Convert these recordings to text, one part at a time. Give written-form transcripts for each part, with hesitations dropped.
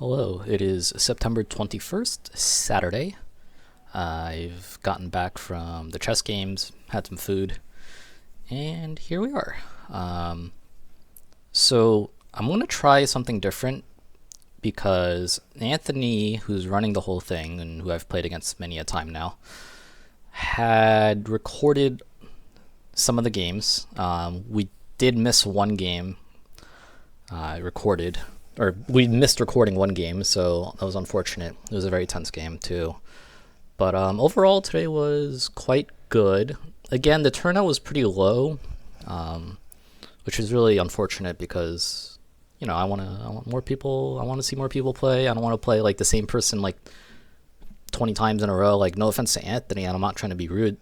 Hello, it is September 21st, Saturday. I've gotten back from the chess games, had some food, and here we are. So I'm going to try something different because Anthony, who's running the whole thing and who I've played against many a time now, had recorded some of the games. We did miss one game recorded, or we missed recording one game, so that was unfortunate. It was a very tense game too. But overall, today was quite good. Again, the turnout was pretty low, which is really unfortunate because I want more people. I want to see more people play. I don't want to play like the same person like 20 times in a row. Like, no offense to Anthony, and I'm not trying to be rude.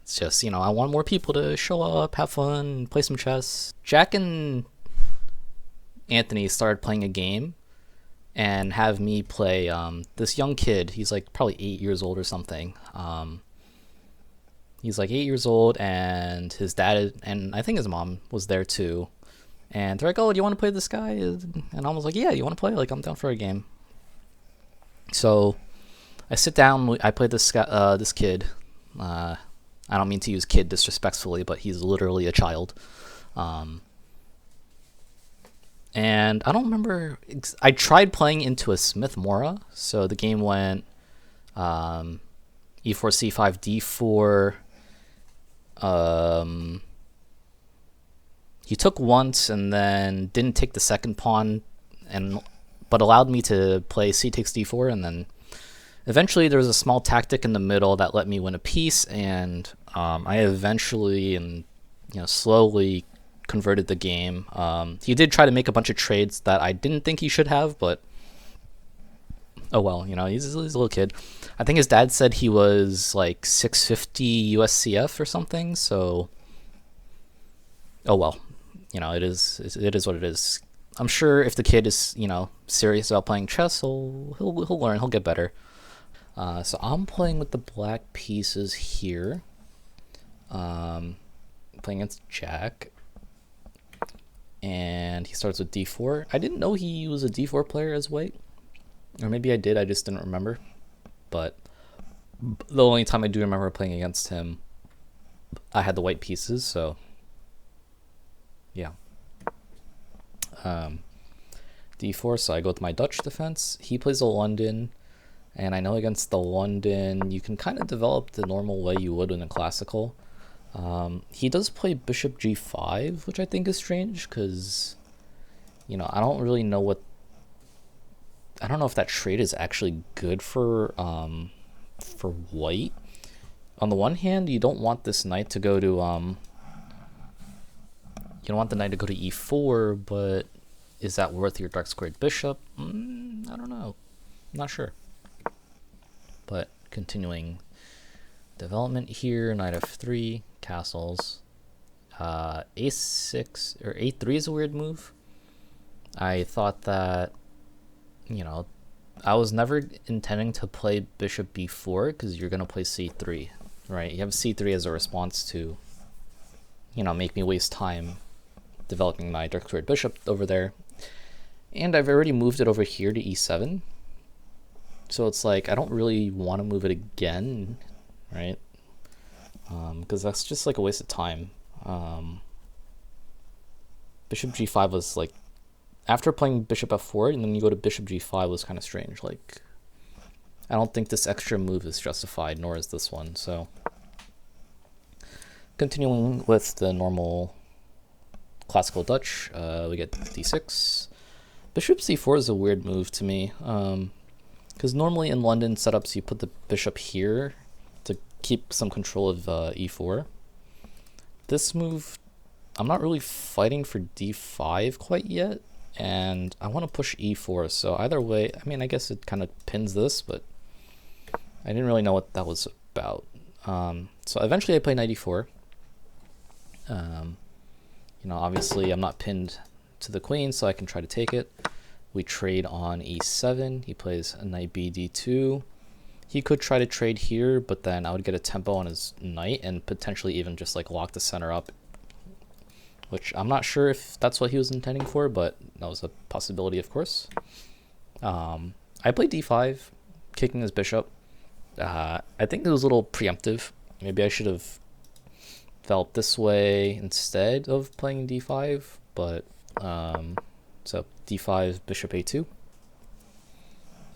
It's just I want more people to show up, have fun, play some chess. Jack and Anthony started playing a game and have me play this young kid. He's like probably 8 years old or something. He's like 8 years old, and his dad and I think his mom was there too. And they're like, "Oh, do you want to play this guy?" And I was like, "Yeah, you want to play? Like, I'm down for a game." So I sit down. I play this guy, this kid. I don't mean to use kid disrespectfully, but he's literally a child. And I don't remember. I tried playing into a Smith Mora, so the game went e4, c5, d4. He took once and then didn't take the second pawn, but allowed me to play c takes d4, and then eventually there was a small tactic in the middle that let me win a piece, and I eventually and slowly converted the game. He did try to make a bunch of trades that I didn't think he should have, but oh well, he's a little kid. I think his dad said he was like 650 USCF or something, so oh well, it is what it is. I'm sure if the kid is serious about playing chess, he'll learn, he'll get better. So I'm playing with the black pieces here. Playing against Jack. And he starts with d4. I didn't know he was a d4 player as white. Or maybe I did, I just didn't remember. But the only time I do remember playing against him, I had the white pieces, so yeah. d4, so I go with my Dutch defense. He plays a London, and I know against the London, you can kind of develop the normal way you would in a classical. He does play bishop g5, which I think is strange because, I don't really know I don't know if that trade is actually good for white. On the one hand, you don't want this knight to go to, you don't want the knight to go to e4, but is that worth your dark squared bishop? I don't know. I'm not sure. But continuing development here, knight f3, castles. A6 or a3 is a weird move. I thought that, I was never intending to play bishop b4 because you're going to play c3, right? You have c3 as a response to, make me waste time developing my dark squared bishop over there. And I've already moved it over here to e7. So it's like, I don't really want to move it again, right? Because that's just like a waste of time. Bishop g5 was like, after playing bishop f4 and then you go to bishop g5 was kind of strange. Like, I don't think this extra move is justified, nor is this one. So continuing with the normal classical Dutch, we get d6. Bishop c4 is a weird move to me, because normally in London setups you put the bishop here to keep some control of e4. This move, I'm not really fighting for d5 quite yet, and I want to push e4, so either way, I mean, I guess it kind of pins this, but I didn't really know what that was about. So eventually I play knight e4. Obviously I'm not pinned to the queen, so I can try to take it. We trade on e7. He plays a knight b d2. He could try to trade here, but then I would get a tempo on his knight and potentially even just like lock the center up, which I'm not sure if that's what he was intending for, but that was a possibility, of course. I played d5, kicking his bishop. I think it was a little preemptive. Maybe I should have felt this way instead of playing d5, but so d5, bishop a2.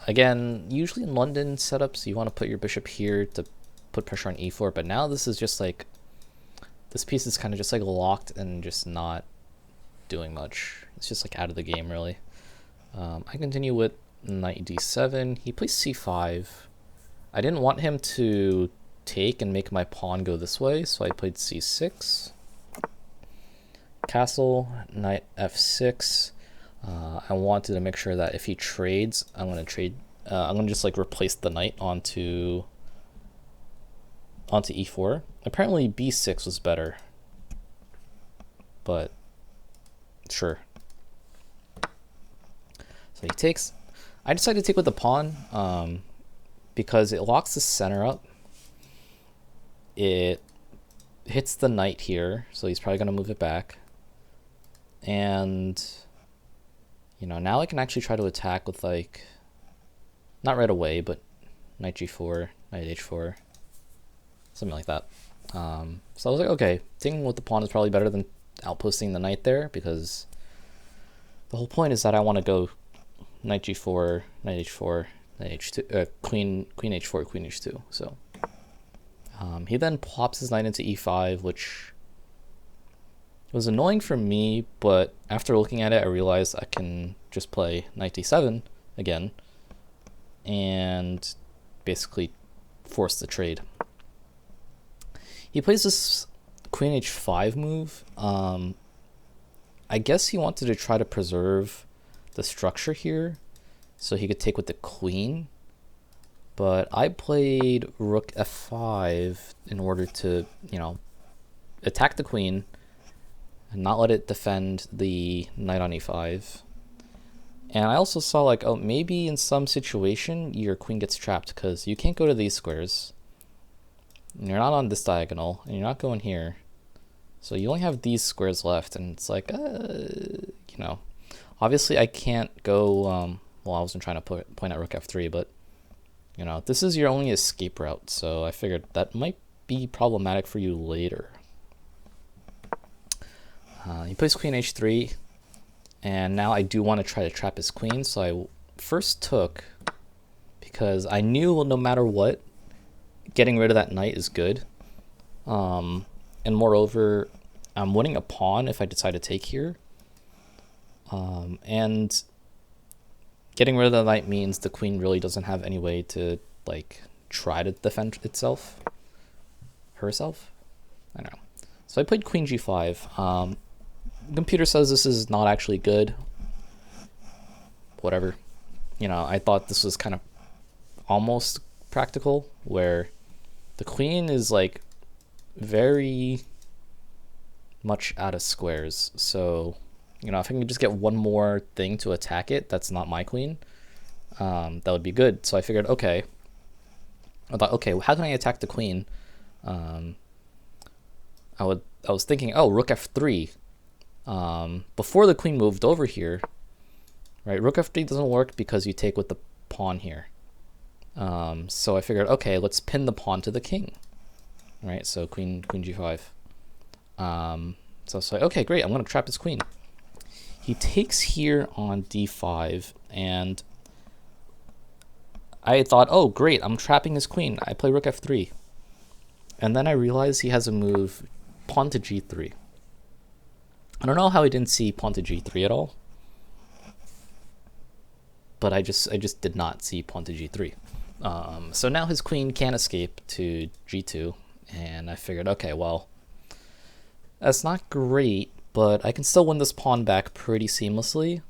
Again, usually in London setups, you want to put your bishop here to put pressure on e4, but now this is just like, this piece is kind of just like locked and just not doing much. It's just like out of the game, really. I continue with knight d7. He plays c5. I didn't want him to take and make my pawn go this way, so I played c6. Castle, knight f6. I wanted to make sure that if he trades, I'm gonna just like replace the knight onto e4. Apparently b6 was better, but sure. So he takes. I decided to take with the pawn because it locks the center up. It hits the knight here, so he's probably gonna move it back. And you know, now I can actually try to attack with, like, not right away, but knight g4, knight h4, something like that. So I was like, okay, taking with the pawn is probably better than outposting the knight there, because the whole point is that I want to go knight g4, knight h4, knight h2, queen h4, queen h2. So he then plops his knight into e5, which was annoying for me, but after looking at it, I realized I can just play knight d7 again and basically force the trade. He plays this queen h5 move. I guess he wanted to try to preserve the structure here so he could take with the queen, but I played rook f5 in order to, you know, attack the queen and not let it defend the knight on e5. And I also saw, like, oh, maybe in some situation your queen gets trapped because you can't go to these squares. And you're not on this diagonal, and you're not going here. So you only have these squares left, and it's like, you know, obviously I can't go, well, I wasn't trying to point at rook f3, but, you know, this is your only escape route, so I figured that might be problematic for you later. He plays queen h3, and now I do want to try to trap his queen, so I first took, because I knew, well, no matter what, getting rid of that knight is good. And moreover, I'm winning a pawn if I decide to take here. And getting rid of the knight means the queen really doesn't have any way to, like, try to defend herself. I don't know. So I played queen g5. Computer says this is not actually good. Whatever. You know, I thought this was kind of almost practical, where the queen is, like, very much out of squares. So, you know, if I can just get one more thing to attack it that's not my queen, that would be good. So I figured, okay. I thought, okay, how can I attack the queen? I was thinking, oh, rook f3. Before the queen moved over here, right? Rook f3 doesn't work because you take with the pawn here. So I figured, okay, let's pin the pawn to the king, right? So queen g5. So it's like, okay, great, I'm gonna trap his queen. He takes here on d5, and I thought, oh, great, I'm trapping his queen. I play rook f3, and then I realized he has a move, pawn to g3. I don't know how he didn't see pawn to g3 at all, but I just did not see pawn to g3. So now his queen can't escape to g2, and I figured, okay, well, that's not great, but I can still win this pawn back pretty seamlessly.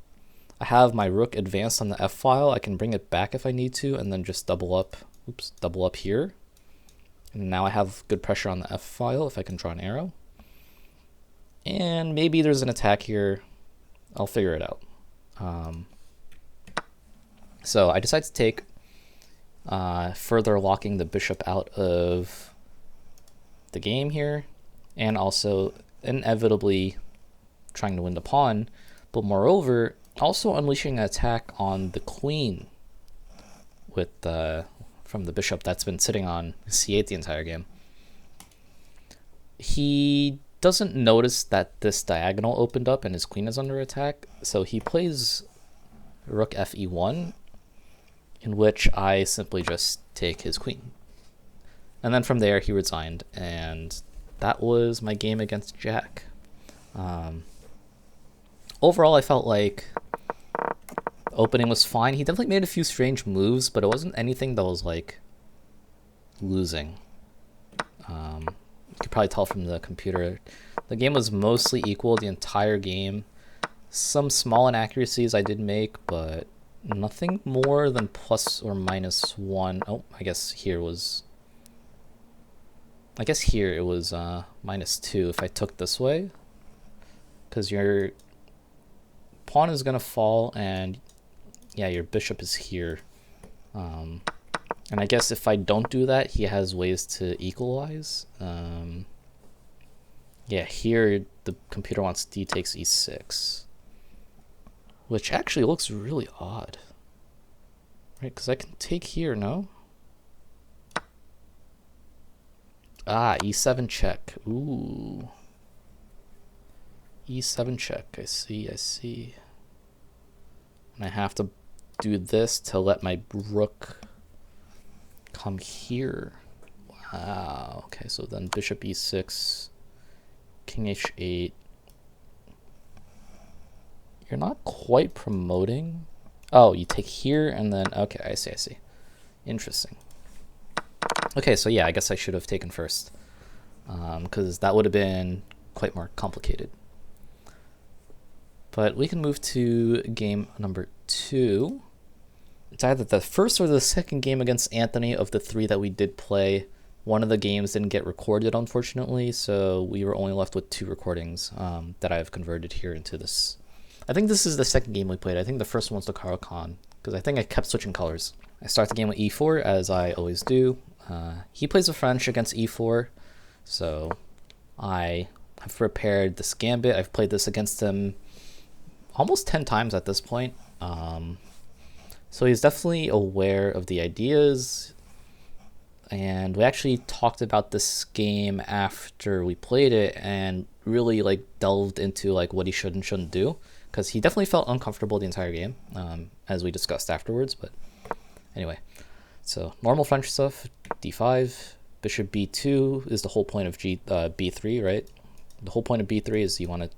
I have my rook advanced on the f-file. I can bring it back if I need to, and then just double up here. And now I have good pressure on the f-file if I can draw an arrow. And maybe there's an attack here. I'll figure it out. So I decided to take, further locking the bishop out of the game here, and also inevitably trying to win the pawn. But moreover, Also unleashing an attack on the queen with from the bishop that's been sitting on c8 the entire game. He doesn't notice that this diagonal opened up and his queen is under attack, so he plays rook fe1, in which I simply just take his queen. And then from there he resigned, and that was my game against Jack. Overall, I felt like opening was fine. He definitely made a few strange moves, but it wasn't anything that was like losing. You could probably tell from the computer. The game was mostly equal the entire game. Some small inaccuracies I did make, but nothing more than plus or minus 1. Oh, I guess here it was minus 2 if I took this way, because your pawn is gonna fall and yeah, your bishop is here. And I guess if I don't do that, he has ways to equalize. Yeah, here the computer wants d takes e6, which actually looks really odd, right? Because I can take here, no? Ah, e7 check. Ooh. e7 check. I see. And I have to do this to let my rook come here. Wow. Okay, so then bishop e6, king h8. You're not quite promoting. Oh, you take here and then, okay, I see. Interesting. Okay, so yeah, I guess I should have taken first, because that would have been quite more complicated. But we can move to game number 2. It's either the first or the second game against Anthony of the 3 that we did play. One of the games didn't get recorded, unfortunately, so we were only left with 2 recordings that I've converted here into this. I think this is the second game we played. I think the first one's the Carl Khan, because I think I kept switching colors. I start the game with e4, as I always do. He plays a French against e4, so I have prepared this gambit. I've played this against him almost 10 times at this point. So he's definitely aware of the ideas, and we actually talked about this game after we played it and really like delved into like what he should and shouldn't do, because he definitely felt uncomfortable the entire game, as we discussed afterwards. But anyway, so normal French stuff. d5, bishop b2 is the whole point of b3, right? The whole point of b3 is you want to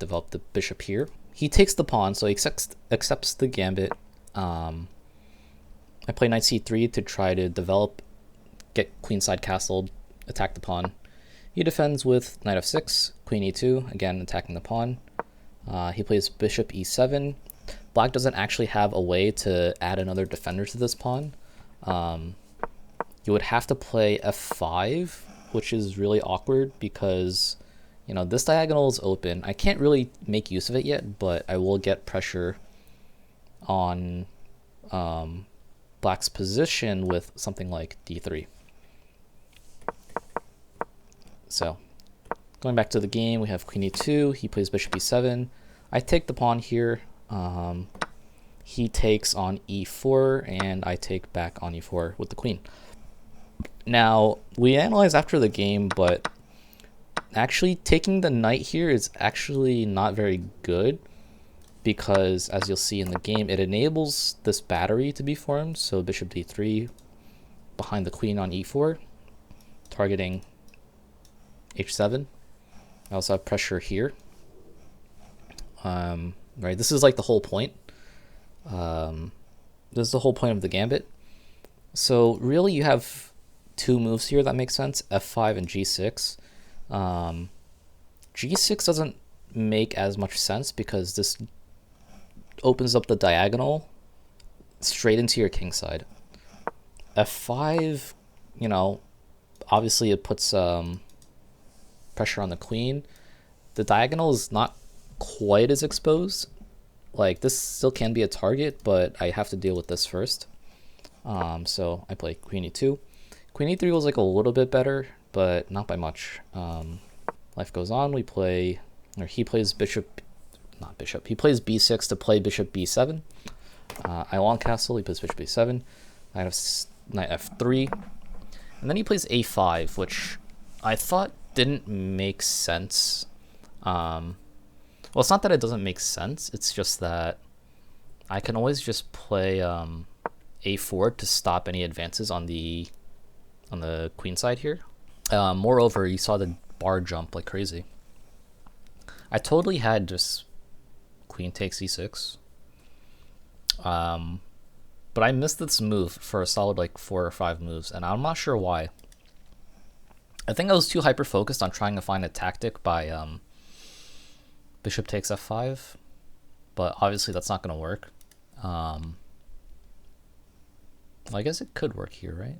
develop the bishop here. He takes the pawn, so he accepts the gambit. I play knight c3 to try to develop, get queenside castled, attack the pawn. He defends with knight f6, queen e2, again attacking the pawn. He plays bishop e7. Black doesn't actually have a way to add another defender to this pawn. You would have to play f5, which is really awkward because, you know, this diagonal is open. I can't really make use of it yet, but I will get pressure on Black's position with something like d3. So going back to the game, we have queen e2. He plays bishop e7. I take the pawn here. He takes on e4, and I take back on e4 with the queen. Now, we analyze after the game, but actually taking the knight here is actually not very good, because as you'll see in the game, it enables this battery to be formed. So bishop d3 behind the queen on e4, targeting h7. I also have pressure here. Right, this is like the whole point. This is the whole point of the gambit. So really you have 2 moves here that make sense, f5 and g6. G6 doesn't make as much sense because this opens up the diagonal straight into your king side. f5, you know, obviously it puts pressure on the queen. The diagonal is not quite as exposed. Like, this still can be a target, but I have to deal with this first. So I play queen e2. Queen e3 was like a little bit better, but not by much. Life goes on. We play, or he plays bishop not bishop. He plays b6 to play bishop b7. I long castle. He plays bishop b7. Knight f3, and then he plays a5, which I thought didn't make sense. Well, it's not that it doesn't make sense. It's just that I can always just play a4 to stop any advances on the queen side here. Moreover, you saw the bar jump like crazy. I totally had just queen takes e6. But I missed this move for a solid like 4 or 5 moves, and I'm not sure why. I think I was too hyper focused on trying to find a tactic by bishop takes f5, but obviously that's not going to work. Well, I guess it could work here, right?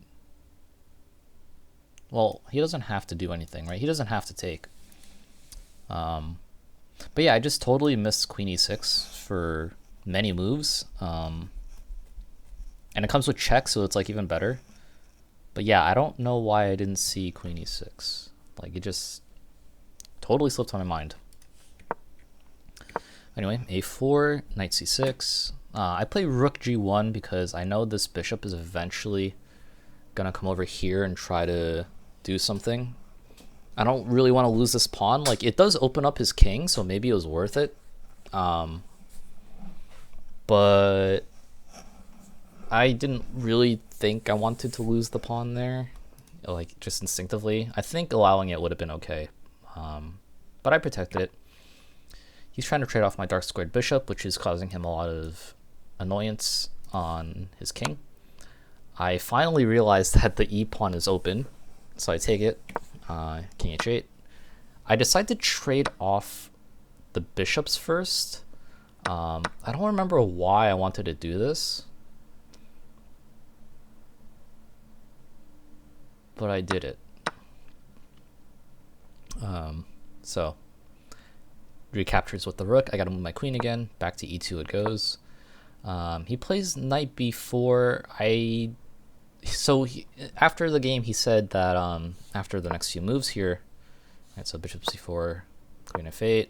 Well, he doesn't have to do anything, right? He doesn't have to take. But yeah, I just totally missed queen e6 for many moves. And it comes with check, so it's like even better. But yeah, I don't know why I didn't see queen e6. Like, it just totally slipped on my mind. Anyway, a4, knight c6. I play rook g1 because I know this bishop is eventually gonna come over here and try to do something. I don't really want to lose this pawn. Like, it does open up his king, so maybe it was worth it. But I didn't really think I wanted to lose the pawn there, like just instinctively. I think allowing it would have been okay, but I protected it. He's trying to trade off my dark squared bishop, which is causing him a lot of annoyance on his king. I finally realized that the e pawn is open, so I take it. King h8. I decide to trade off the bishops first. I don't remember why I wanted to do this, but I did it. So recaptures with the rook. I gotta move my queen again. Back to e2 it goes. He plays knight b4. After the game he said that after the next few moves here, right, so bishop c4, queen f8,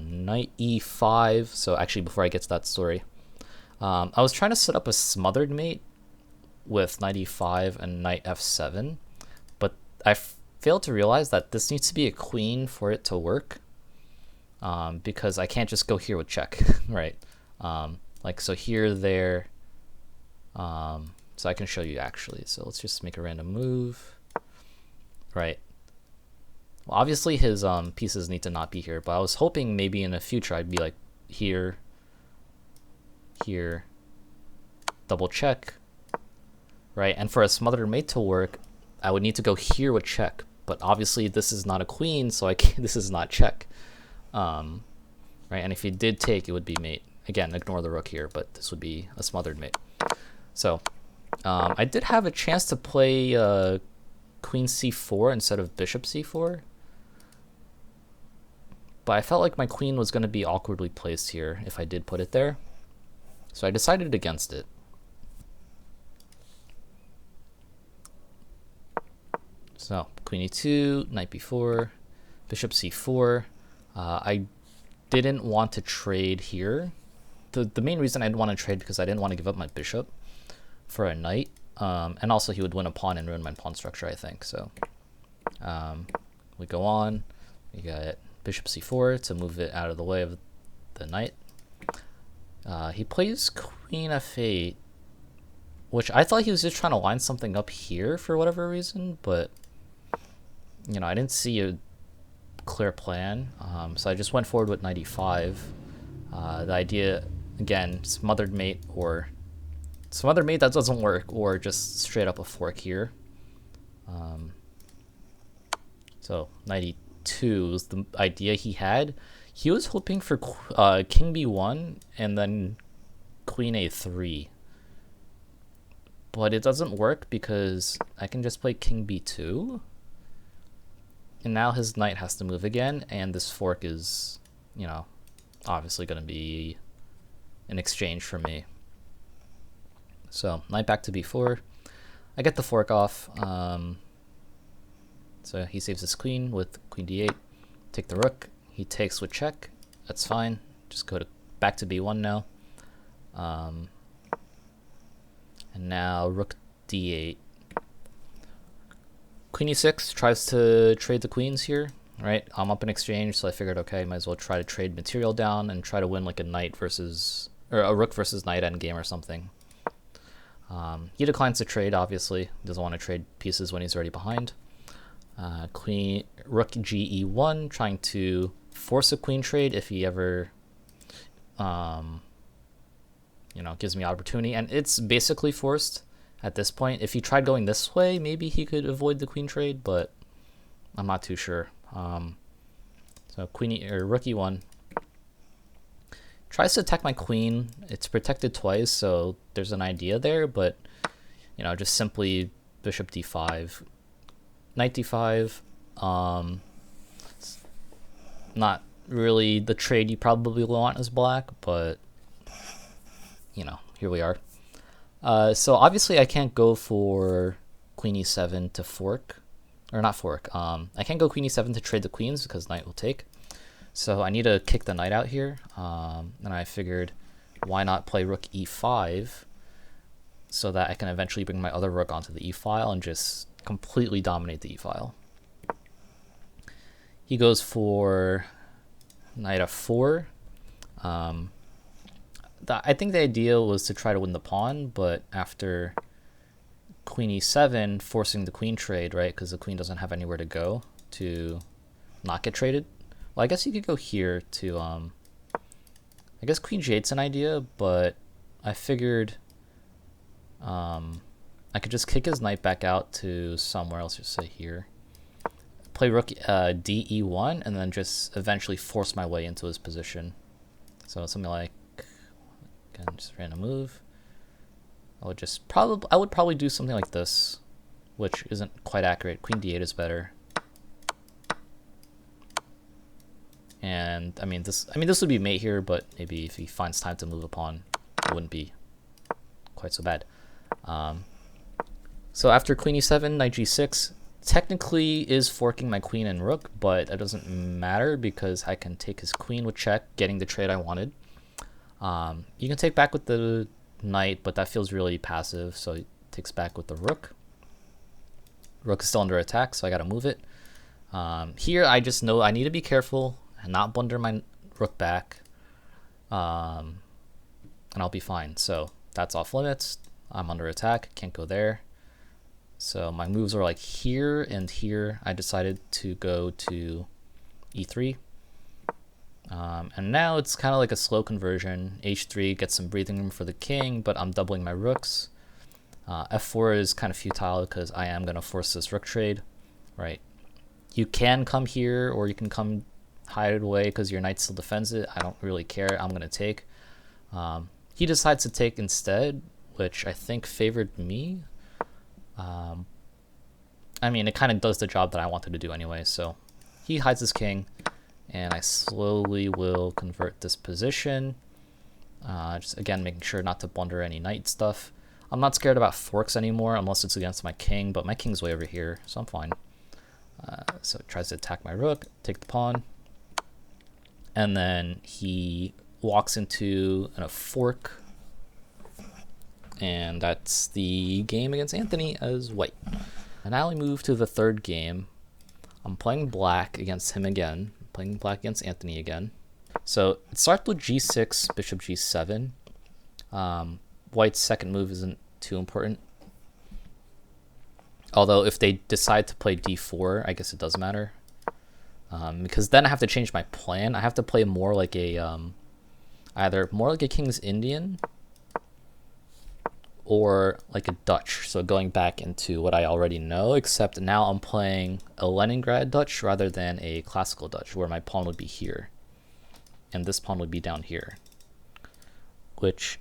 knight e5. So actually, before I get to that story, I was trying to set up a smothered mate with knight e5 and knight f7, but I failed to realize that this needs to be a queen for it to work, because I can't just go here with check, right? Like, so here, there, so I can show you actually. So let's just make a random move, right? Well, obviously his pieces need to not be here, but I was hoping maybe in the future I'd be like here, here, double check, right? And for a smothered mate to work, I would need to go here with check, but obviously this is not a queen, so I can't, this is not check, right? And if he did take, it would be mate. Again, ignore the rook here, but this would be a smothered mate. So I did have a chance to play queen c4 instead of bishop c4, but I felt like my queen was going to be awkwardly placed here if I did put it there, so I decided against it. So queen e2, knight b4, bishop c4. I didn't want to trade here. The main reason I didn't want to trade because I didn't want to give up my bishop for a knight, and also he would win a pawn and ruin my pawn structure, I think. So we go on. We got bishop c4 to move it out of the way of the knight. He plays queen f8, which I thought he was just trying to line something up here for whatever reason, but you know, I didn't see a clear plan, so I just went forward with knight e5. The idea, again, smothered mate, or smothered mate that doesn't work, or just straight up a fork here. So knight e2 was the idea he had. He was hoping for king b1 and then queen a3, but it doesn't work because I can just play king b2. And now his knight has to move again, and this fork is, you know, obviously going to be an exchange for me. So knight back to b4. I get the fork off. So he saves his queen with queen d8. Take the rook. He takes with check. that's fine. Just go to back to b1 now. And now rook d8. Queen e6 tries to trade the queens here, right? I'm up in exchange, so I figured, okay, might as well try to trade material down and try to win like a knight versus, or a rook versus knight endgame or something. He declines to trade, obviously. Doesn't want to trade pieces when he's already behind. Rook ge1, trying to force a queen trade if he ever, gives me opportunity. And it's basically forced at this point. If he tried going this way, maybe he could avoid the queen trade, but I'm not too sure. So rook e1 tries to attack my queen. It's protected twice, so there's an idea there, but just simply bishop d5, knight d5. Not really the trade you probably want as black, but here we are. So obviously I can't go for queen e7 to fork, or not fork. I can't go queen e7 to trade the queens because knight will take. So I need to kick the knight out here. And I figured, why not play rook e5 so that I can eventually bring my other rook onto the e-file and just completely dominate the e-file. He goes for knight f4. I think the idea was to try to win the pawn, but after queen e7, forcing the queen trade, right? Because the queen doesn't have anywhere to go to not get traded. Well, I guess you could go here to, I guess queen g8's an idea, but I figured I could just kick his knight back out to somewhere else, just say here. Play rook de1, and then just eventually force my way into his position. So something like, again, just random move. I would probably do something like this, which isn't quite accurate. Queen d8 is better. And this would be mate here, but maybe if he finds time to move a pawn, it wouldn't be quite so bad. So after queen e7, knight g6 technically is forking my queen and rook, but it doesn't matter because I can take his queen with check, getting the trade I wanted. You can take back with the knight, but that feels really passive, so he takes back with the rook. Rook is still under attack, so I gotta move it. Here I just know I need to be careful and not blunder my rook back, and I'll be fine. So that's off limits. I'm under attack, can't go there. So my moves are like here and here. I decided to go to e3. And now it's kind of like a slow conversion. h3 gets some breathing room for the king, but I'm doubling my rooks. f4 is kind of futile because I am going to force this rook trade, right? You can come here or you can come hide it away because your knight still defends it. I don't really care. I'm going to take. He decides to take instead, which I think favored me. It kind of does the job that I wanted to do anyway. So he hides his king, and I slowly will convert this position. Just again, making sure not to blunder any knight stuff. I'm not scared about forks anymore unless it's against my king, but my king's way over here, so I'm fine. So it tries to attack my rook, take the pawn, and then he walks into a fork, and that's the game against Anthony as white. And now we move to the third game. I'm playing black against him again, playing black against Anthony again. So it starts with g6, bishop g7. White's second move isn't too important. Although if they decide to play d4, I guess it does matter. Because then I have to change my plan. I have to play more like a, either more like a King's Indian or like a Dutch. So going back into what I already know, except now I'm playing a Leningrad Dutch rather than a classical Dutch, where my pawn would be here. And this pawn would be down here. Which,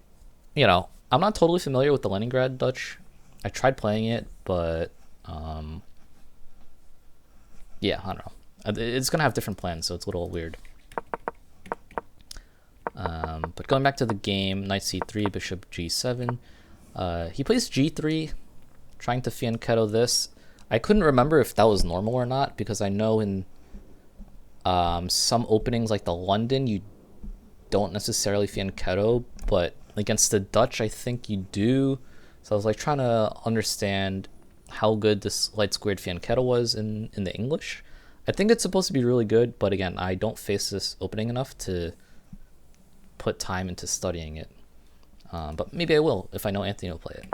I'm not totally familiar with the Leningrad Dutch. I tried playing it, but yeah, I don't know. It's gonna have different plans, so it's a little weird. But going back to the game, knight c3, bishop g7. He plays g3, trying to fianchetto this. I couldn't remember if that was normal or not, because I know in some openings like the London, you don't necessarily fianchetto, but against the Dutch, I think you do. So I was like trying to understand how good this light squared fianchetto was in the English. I think it's supposed to be really good, but again, I don't face this opening enough to put time into studying it. But maybe I will if I know Anthony will play it.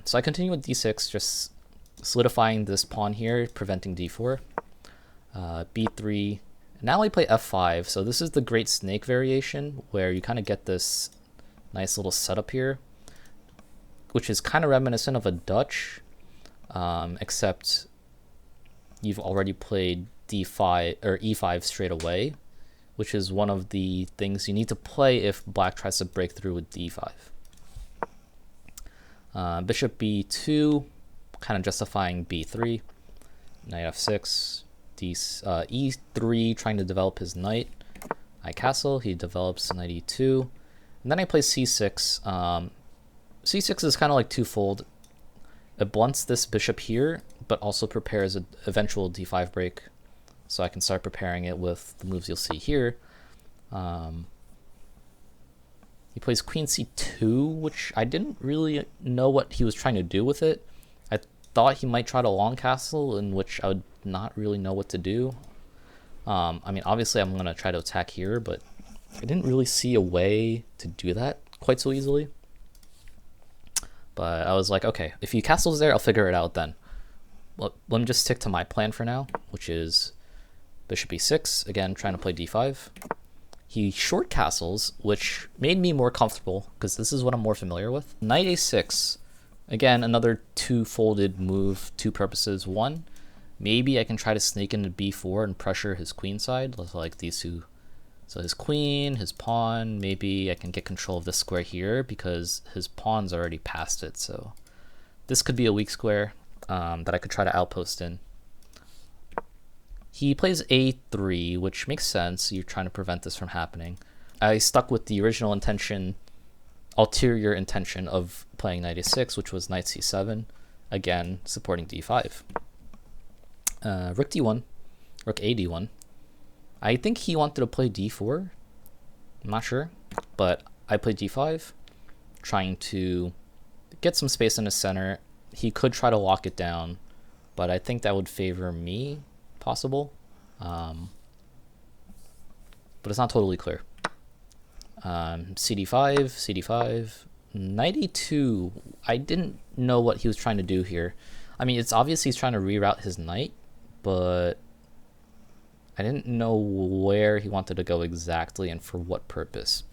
So I continue with d6, just solidifying this pawn here, preventing d4. b3. Now I play f5, so this is the Great Snake variation, where you kind of get this nice little setup here, which is kind of reminiscent of a Dutch, except you've already played d5 or e5 straight away, which is one of the things you need to play if black tries to break through with d5. Bishop b2, kind of justifying b3, knight f6, e3, trying to develop his knight. I castle, he develops knight e2, and then I play c6. C6 is kind of like twofold. It blunts this bishop here, but also prepares an eventual d5 break, so I can start preparing it with the moves you'll see here. He plays queen c2, which I didn't really know what he was trying to do with it. I thought he might try to long castle, in which I would not really know what to do. I mean, obviously I'm going to try to attack here, but I didn't really see a way to do that quite so easily. But I was like, okay, if he castles there, I'll figure it out then. Well, let me just stick to my plan for now, which is bishop e6, again, trying to play d5. He short castles, which made me more comfortable, because this is what I'm more familiar with. Knight a6, again, another two-folded move, two purposes. One, maybe I can try to sneak into b4 and pressure his queen side, like these two. So his queen, his pawn, maybe I can get control of this square here because his pawn's already past it. So this could be a weak square that I could try to outpost in. He plays a3, which makes sense. You're trying to prevent this from happening. I stuck with the original intention, ulterior intention of playing knight a6, which was knight c7, again supporting d5. Rook d1, rook a d1. I think he wanted to play d4. I'm not sure, but I played d5, trying to get some space in the center. He could try to lock it down, but I think that would favor me, possible. But it's not totally clear. cd5, knight e2. I didn't know what he was trying to do here. I mean, it's obvious he's trying to reroute his knight, but I didn't know where he wanted to go exactly and for what purpose.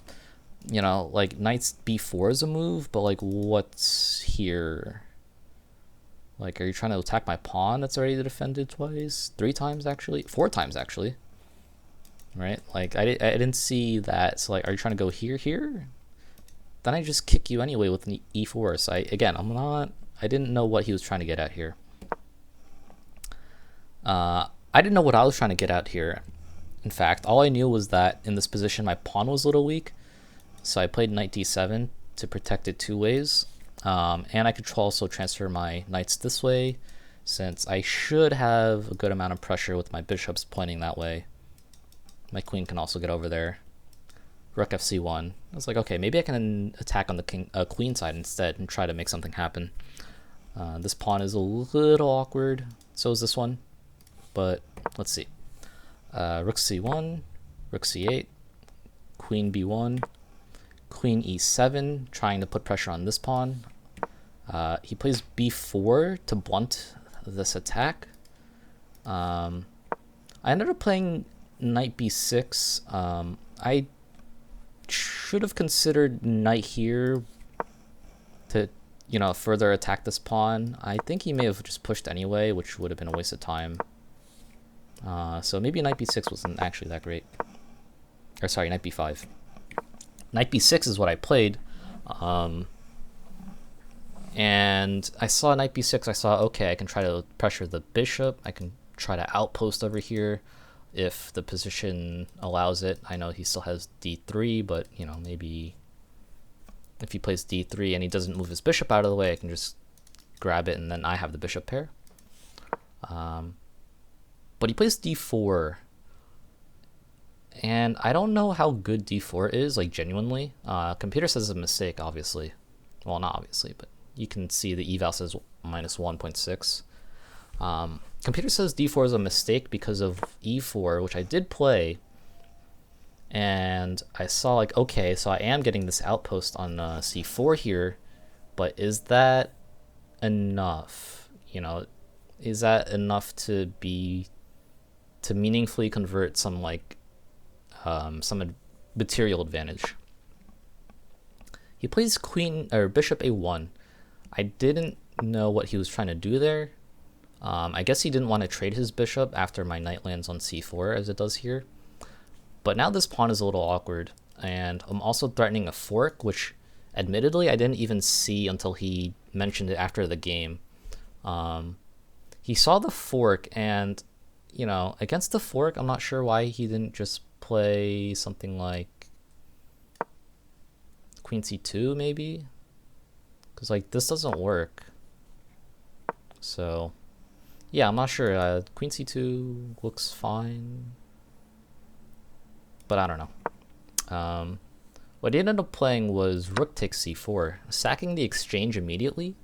You know, like knight b4 is a move, but like what's here? Like, are you trying to attack my pawn that's already defended twice? 3 times actually? 4 times actually. Right? Like I didn't see that. So like, are you trying to go here? Then I just kick you anyway with an e4. So I didn't know what he was trying to get at here. I didn't know what I was trying to get at here. In fact, all I knew was that in this position my pawn was a little weak, so I played knight d7 to protect it 2 ways, and I could also transfer my knights this way, since I should have a good amount of pressure with my bishops pointing that way. My queen can also get over there. Rook fc1. I was like, okay, maybe I can attack on the queen side instead and try to make something happen. This pawn is a little awkward, so is this one. But let's see. Rook c1, rook c8, queen b1, queen e7, trying to put pressure on this pawn. He plays b4 to blunt this attack. I ended up playing knight b6. I should have considered knight here to, you know, further attack this pawn. I think he may have just pushed anyway, which would have been a waste of time. So maybe knight b6 wasn't actually that great. Or sorry, knight b5. Knight b6 is what I played. And I saw knight b6, I saw, okay, I can try to pressure the bishop. I can try to outpost over here if the position allows it. I know he still has d3, but, you know, maybe if he plays d3 and he doesn't move his bishop out of the way, I can just grab it and then I have the bishop pair. But he plays d4. And I don't know how good d4 is, like genuinely. Computer says it's a mistake, obviously. Well, not obviously, but you can see the eval says minus 1.6. Computer says d4 is a mistake because of e4, which I did play. And I saw like, okay, so I am getting this outpost on c4 here, but is that enough? You know, is that enough to meaningfully convert some like some material advantage? He plays queen or bishop a1. I didn't know what he was trying to do there. I guess he didn't want to trade his bishop after my knight lands on c4 as it does here. But now this pawn is a little awkward, and I'm also threatening a fork, which admittedly I didn't even see until he mentioned it after the game. He saw the fork, and you know, against the fork, I'm not sure why he didn't just play something like queen c2 maybe, because like this doesn't work. So yeah, I'm not sure. Queen c2 looks fine, but I don't know. What he ended up playing was rook takes c4, sacking the exchange immediately.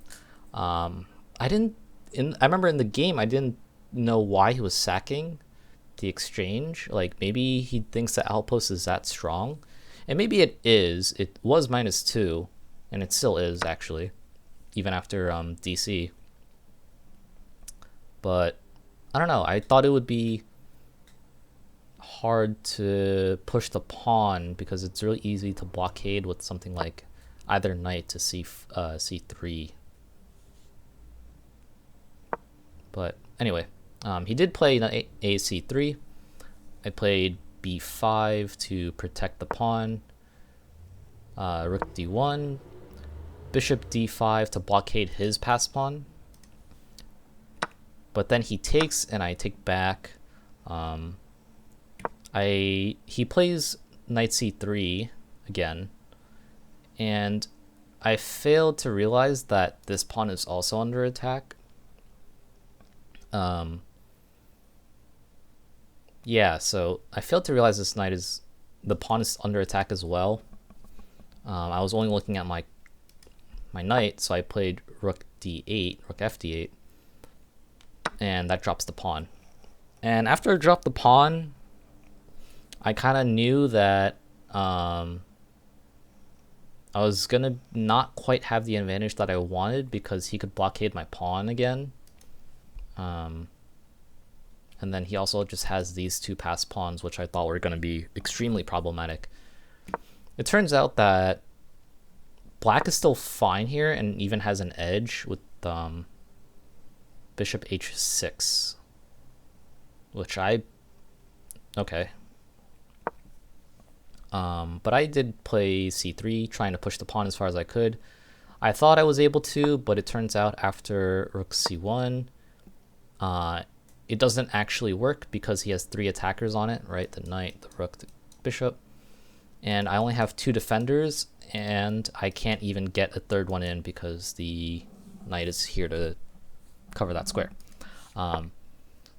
I remember in the game I didn't know why he was sacking the exchange. Like maybe he thinks the outpost is that strong, and maybe it is. It was -2, and it still is actually, even after DC. But I don't know. I thought it would be hard to push the pawn because it's really easy to blockade with something like either knight to c3. But anyway, he did play a c3. I played b5 to protect the pawn. Rook d1, bishop d5 to blockade his pass pawn. But then he takes and I take back. He plays knight c3 again, and I failed to realize that this pawn is also under attack. Yeah, so I failed to realize the pawn is under attack as well. I was only looking at my knight, so I played rook d8, rook fd8, and that drops the pawn. And after I dropped the pawn, I kind of knew that I was gonna not quite have the advantage that I wanted because he could blockade my pawn again. And then he also just has these two pass pawns, which I thought were going to be extremely problematic. It turns out that black is still fine here and even has an edge with bishop h6, which okay. But I did play c3, trying to push the pawn as far as I could. I thought I was able to, but it turns out after rook c1, it doesn't actually work because he has 3 attackers on it, right? The knight, the rook, the bishop. And I only have 2 defenders, and I can't even get a third one in because the knight is here to cover that square.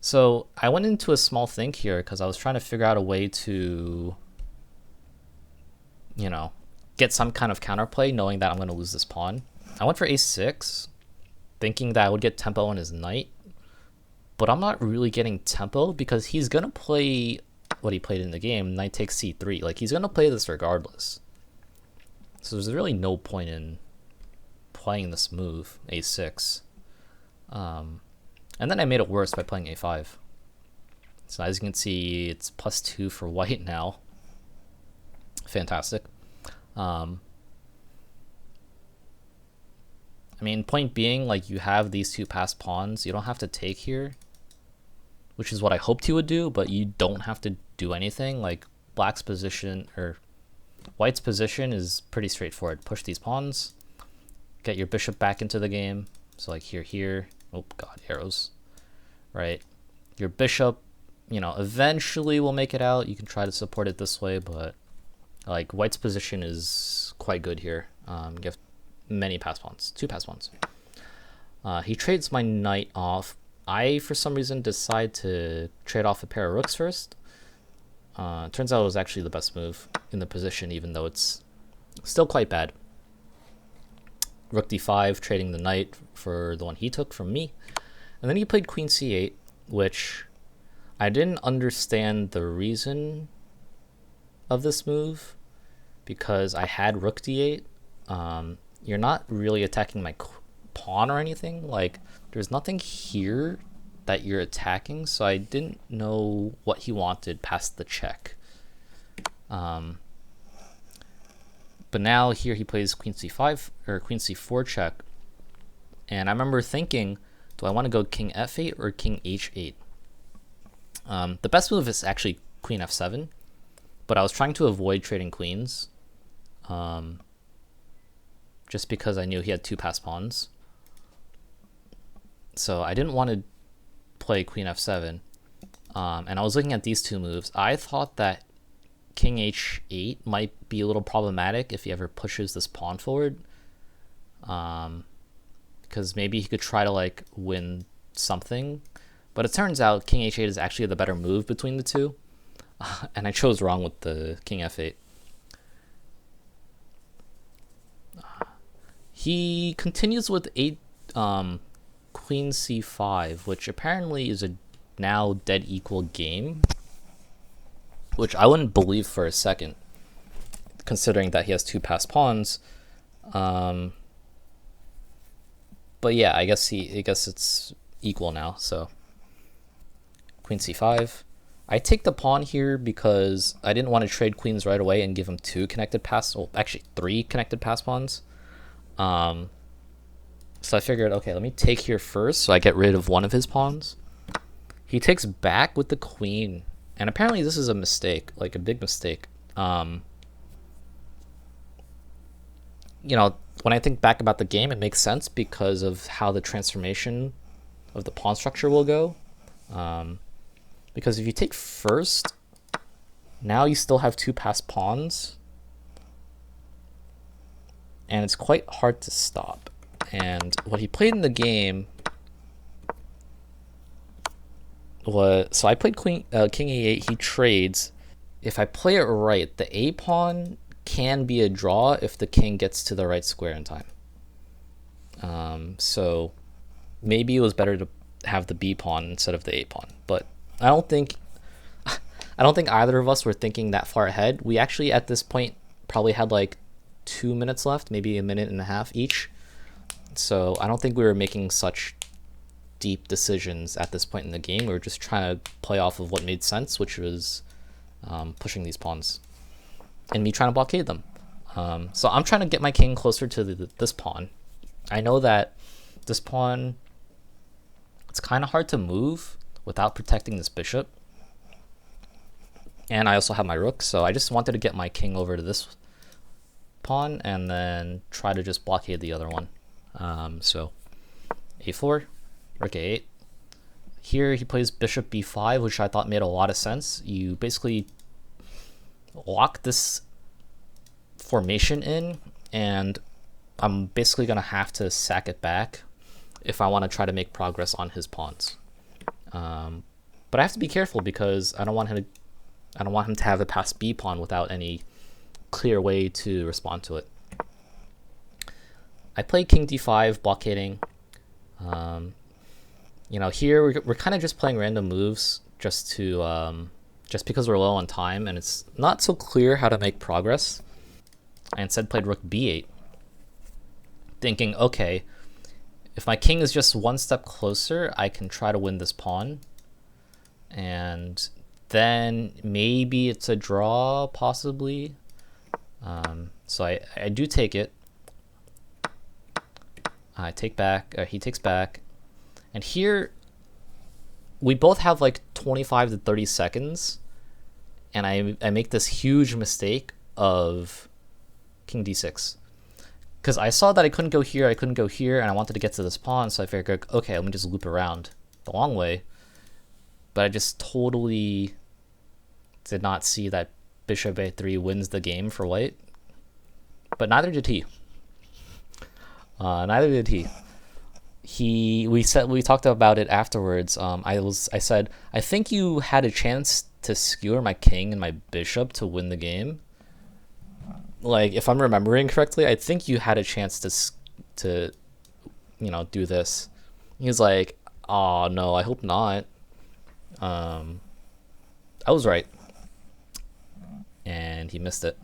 So I went into a small think here because I was trying to figure out a way to, you know, get some kind of counterplay knowing that I'm going to lose this pawn. I went for a6, thinking that I would get tempo on his knight. But I'm not really getting tempo because he's going to play what he played in the game, knight takes c3. Like, he's going to play this regardless. So there's really no point in playing this move, a6. And then I made it worse by playing a5. So as you can see, it's +2 for white now. Fantastic. I mean, point being, like, you have these 2 passed pawns. You don't have to take here, which is what I hoped he would do, but you don't have to do anything. Like, black's position, or white's position is pretty straightforward. Push these pawns, get your bishop back into the game. So like here, oh god, arrows, right? Your bishop, you know, eventually will make it out. You can try to support it this way, but like white's position is quite good here. You have many pass pawns, 2 pass pawns. He trades my knight off. I, for some reason, decide to trade off a pair of rooks first. Turns out it was actually the best move in the position, even though it's still quite bad. Rook d5, trading the knight for the one he took from me. And then he played queen c8, which I didn't understand the reason of this move because I had rook d8. You're not really attacking my pawn or anything. Like, there's nothing here that you're attacking, so I didn't know what he wanted past the check. But now here he plays queen c5 or queen c4 check, and I remember thinking, do I want to go king f8 or king h8? The best move is actually queen f7, but I was trying to avoid trading queens, just because I knew he had 2 passed pawns. So I didn't want to play queen f7, and I was looking at these 2 moves. I thought that king h8 might be a little problematic if he ever pushes this pawn forward, because maybe he could try to like win something, but it turns out king h8 is actually the better move between the 2, and I chose wrong with the king f8. He continues with queen c5, which apparently is a now dead equal game, which I wouldn't believe for a second, considering that he has 2 passed pawns. But yeah, I guess it's equal now. So queen c5. I take the pawn here because I didn't want to trade queens right away and give him 2 connected pass, well, actually 3 connected pass pawns. So I figured, okay, let me take here first so I get rid of one of his pawns. He takes back with the queen, and apparently this is a mistake, like a big mistake. You know, when I think back about the game, it makes sense because of how the transformation of the pawn structure will go. Because if you take first, now you still have 2 passed pawns, and it's quite hard to stop. And what he played in the game was, so I played king a8, he trades. If I play it right, the a pawn can be a draw if the king gets to the right square in time. So maybe it was better to have the b pawn instead of the a pawn, but I don't think either of us were thinking that far ahead. We actually at this point probably had like 2 minutes left, maybe a minute and a half each. So I don't think we were making such deep decisions at this point in the game. We were just trying to play off of what made sense, which was pushing these pawns and me trying to blockade them. So I'm trying to get my king closer to this pawn. I know that this pawn, it's kind of hard to move without protecting this bishop. And I also have my rook, so I just wanted to get my king over to this pawn and then try to just blockade the other one. So a4, rook a8. Here he plays bishop b5, which I thought made a lot of sense. You basically lock this formation in, and I'm basically going to have to sack it back if I want to try to make progress on his pawns. But I have to be careful because I don't want him to have a pass b pawn without any clear way to respond to it. I play king d5, blockading. You know, here we're kind of just playing random moves just because we're low on time and it's not so clear how to make progress. I instead played rook b8, thinking, okay, if my king is just 1 step closer, I can try to win this pawn, and then maybe it's a draw, possibly. So I do take it. I take back, he takes back, and here we both have like 25 to 30 seconds, and I make this huge mistake of king d6, because I saw that I couldn't go here, and I wanted to get to this pawn, so I figured, okay, let me just loop around the long way, but I just totally did not see that bishop a3 wins the game for white, but neither did he. Neither did he. We talked about it afterwards. I said, I think you had a chance to skewer my king and my bishop to win the game. Like, if I'm remembering correctly, I think you had a chance to do this. He's like, oh no, I hope not. I was right, and he missed it.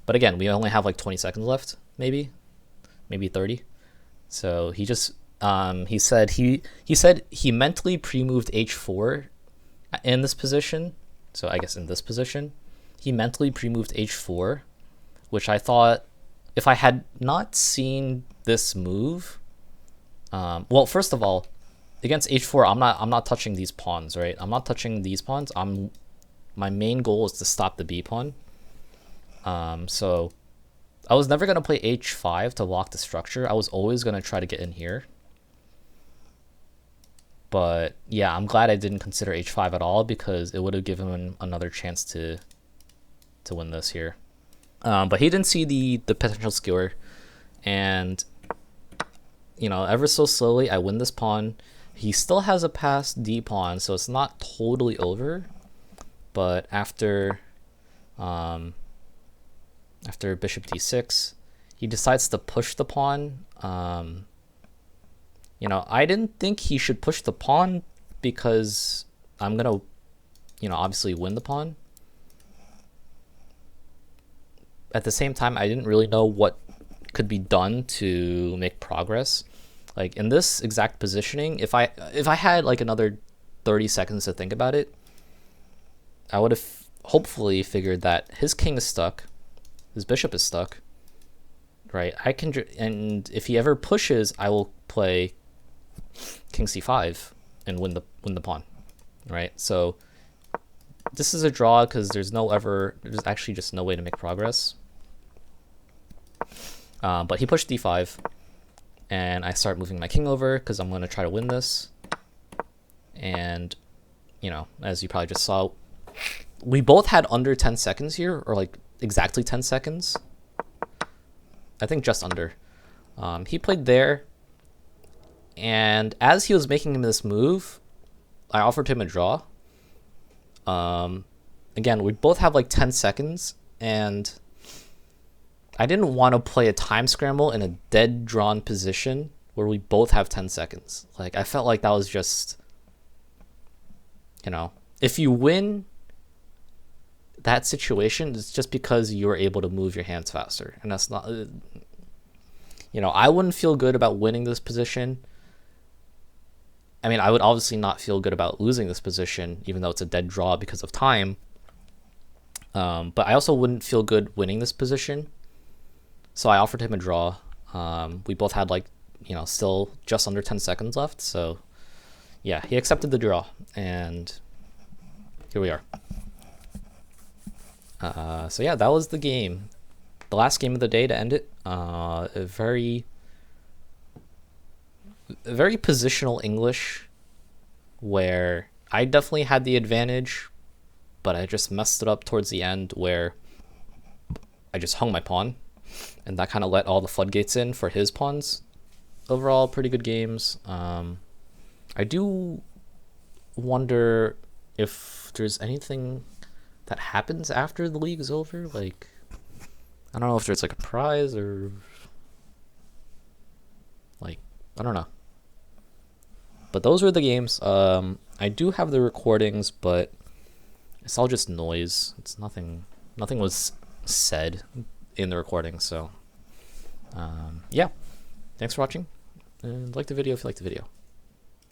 But again, we only have like 20 seconds left, maybe 30. So he just he said he mentally pre-moved h4 in this position. So I guess in this position, he mentally pre-moved h4, which I thought, if I had not seen this move, well, first of all, against h4, I'm not touching these pawns, right? I'm not touching these pawns. My main goal is to stop the b pawn. So I was never gonna play h5 to lock the structure. I was always gonna try to get in here. But yeah, I'm glad I didn't consider h5 at all, because it would have given him another chance to win this here. But he didn't see the potential skewer, and ever so slowly I win this pawn. He still has a passed d pawn, so it's not totally over. But after bishop d6, he decides to push the pawn. I didn't think he should push the pawn, because I'm gonna obviously win the pawn. At the same time, I didn't really know what could be done to make progress. Like, in this exact positioning, if I had like another 30 seconds to think about it, I would have hopefully figured that his king is stuck, his bishop is stuck, right? And if he ever pushes, I will play king c5 and win the pawn, right? So this is a draw, because there's actually just no way to make progress. But he pushed d5, and I start moving my king over, because I'm going to try to win this. And as you probably just saw, we both had under 10 seconds here, or like exactly 10 seconds. I think just under. He played there, and as he was making this move, I offered him a draw. Again, we both have like 10 seconds, and I didn't want to play a time scramble in a dead drawn position where we both have 10 seconds. Like, I felt like that was just, if you win that situation, it's just because you were able to move your hands faster, and that's not, I wouldn't feel good about winning this position. I mean, I would obviously not feel good about losing this position, even though it's a dead draw because of time. But I also wouldn't feel good winning this position. So I offered him a draw. We both had still just under 10 seconds left. So yeah, he accepted the draw, and here we are. So yeah, that was the game. The last game of the day to end it. A very positional English, where I definitely had the advantage, but I just messed it up towards the end, where I just hung my pawn, and that kind of let all the floodgates in for his pawns. Overall, pretty good games. I do wonder if there's anything that happens after the league is over. Like, I don't know if there's like a prize, or like, I don't know. But those were the games. I do have the recordings, but it's all just noise. It's nothing was said in the recording. So yeah, thanks for watching, and like the video if you liked the video.